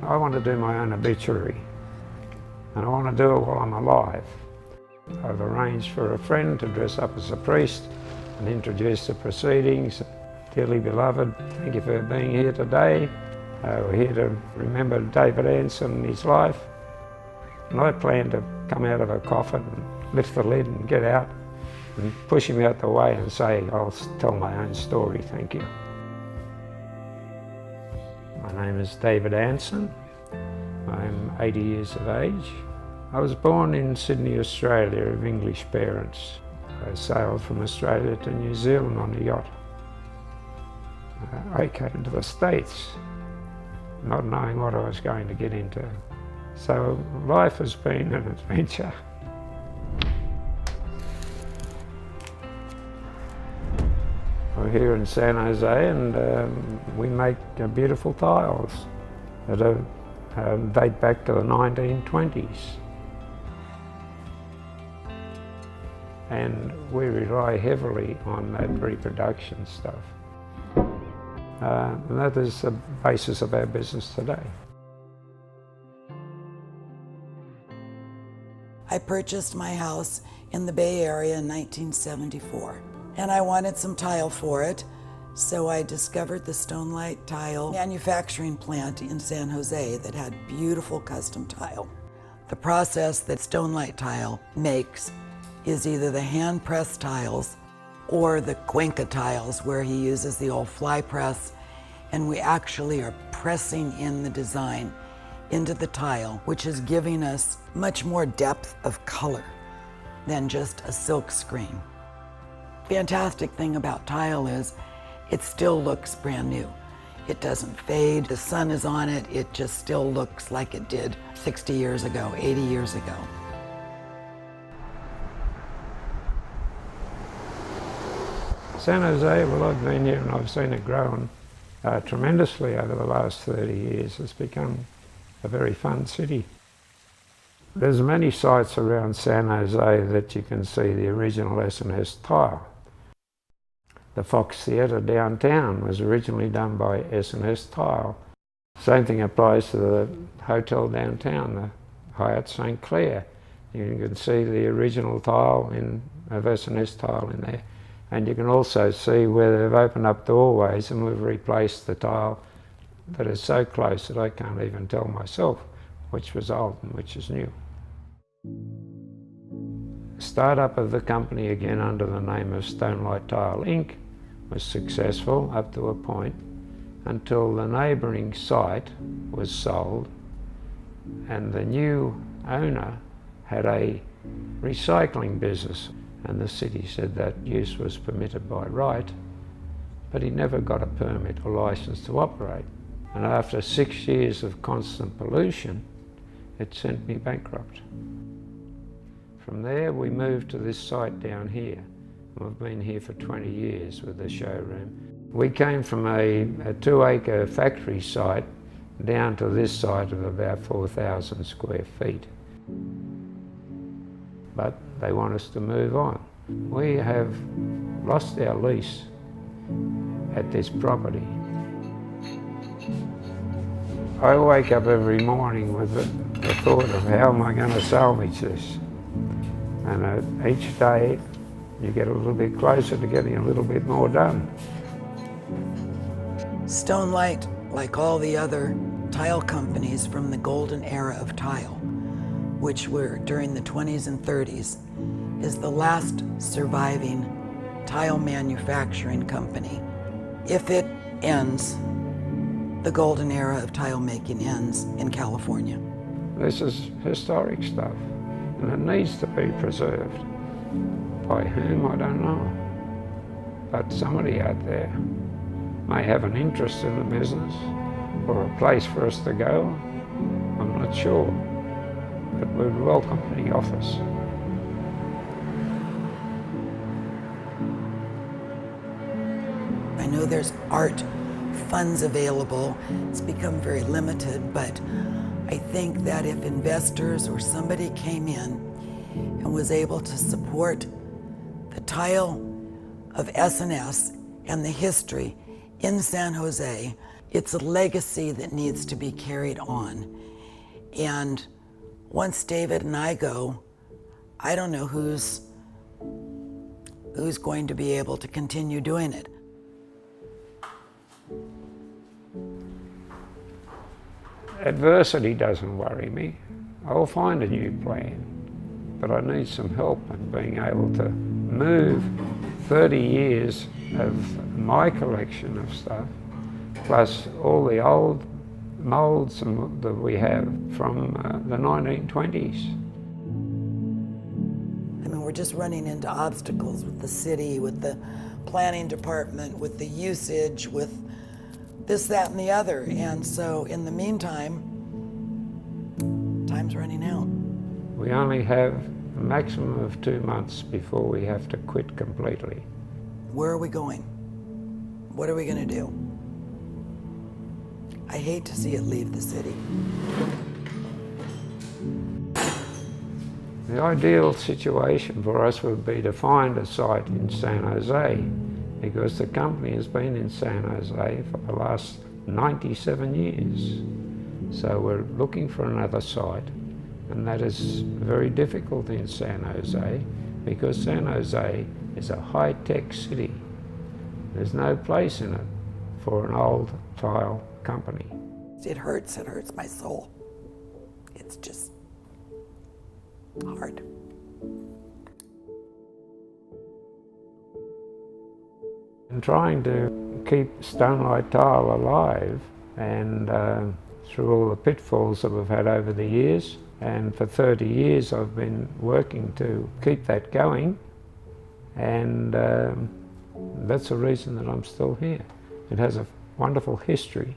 I want to do my own obituary, and I want to do it while I'm alive. I've arranged for a friend to dress up as a priest and introduce the proceedings. Dearly beloved, thank you for being here today. We're here to remember David Anson and his life. And I plan to come out of a coffin and lift the lid and get out and push him out the way and say, I'll tell my own story, thank you. My name is David Anson. I'm 80 years of age. I was born in Sydney, Australia, of English parents. I sailed from Australia to New Zealand on a yacht. I came to the States not knowing what I was going to get into. So life has been an adventure. We're here in San Jose, and we make beautiful tiles that date back to the 1920s. And we rely heavily on that reproduction stuff. And that is the basis of our business today. I purchased my house in the Bay Area in 1974, and I wanted some tile for it, so I discovered the Stonelight tile manufacturing plant in San Jose that had beautiful custom tile. The process that Stonelight tile makes is either the hand-pressed tiles or the Cuenca tiles, where he uses the old fly press, and we actually are pressing in the design into the tile, which is giving us much more depth of color than just a silk screen. Fantastic thing about tile is it still looks brand new. It doesn't fade, the sun is on it, it just still looks like it did 60 years ago, 80 years ago. San Jose, well, I've been here and I've seen it growing tremendously over the last 30 years. It's become a very fun city. There's many sites around San Jose that you can see the original S&S tile. The Fox Theatre downtown was originally done by S&S tile. Same thing applies to the hotel downtown, the Hyatt St. Clair. You can see the original tile of S&S tile in there. And you can also see where they've opened up doorways and we've replaced the tile that is so close that I can't even tell myself which was old and which is new. The start-up of the company again under the name of Stonelight Tile Inc. was successful up to a point until the neighbouring site was sold and the new owner had a recycling business. And the city said that use was permitted by right, but he never got a permit or license to operate. And after 6 years of constant pollution, it sent me bankrupt. From there, we moved to this site down here. We've been here for 20 years with the showroom. We came from a 2-acre factory site down to this site of about 4,000 square feet. But they want us to move on. We have lost our lease at this property. I wake up every morning with the thought of how am I going to salvage this? And each day you get a little bit closer to getting a little bit more done. Stonelight, like all the other tile companies from the golden era of tile, which were during the 20s and 30s, is the last surviving tile manufacturing company. If it ends, the golden era of tile making ends in California. This is historic stuff, and it needs to be preserved. By whom, I don't know. But somebody out there may have an interest in the business or a place for us to go. I'm not sure. But we'd welcome any offers. I know there's art funds available. It's become very limited, but I think that if investors or somebody came in and was able to support the tile of S&S and the history in San Jose, It's a legacy that needs to be carried on. And once David and I go, I don't know who's going to be able to continue doing it. Adversity doesn't worry me. I'll find a new plan, but I need some help in being able to move 30 years of my collection of stuff, plus all the old moulds that we have from the 1920s. I mean, we're just running into obstacles with the city, with the planning department, with the usage, with this, that, and the other. And so in the meantime, time's running out. We only have a maximum of 2 months before we have to quit completely. Where are we going? What are we going to do? I hate to see it leave the city. The ideal situation for us would be to find a site in San Jose, because the company has been in San Jose for the last 97 years. So we're looking for another site, and that is very difficult in San Jose because San Jose is a high-tech city. There's no place in it for an old tile company. It hurts my soul. It's just hard. And trying to keep Stonelight tile alive, and through all the pitfalls that we've had over the years, and for 30 years I've been working to keep that going, and that's the reason that I'm still here. It has a wonderful history.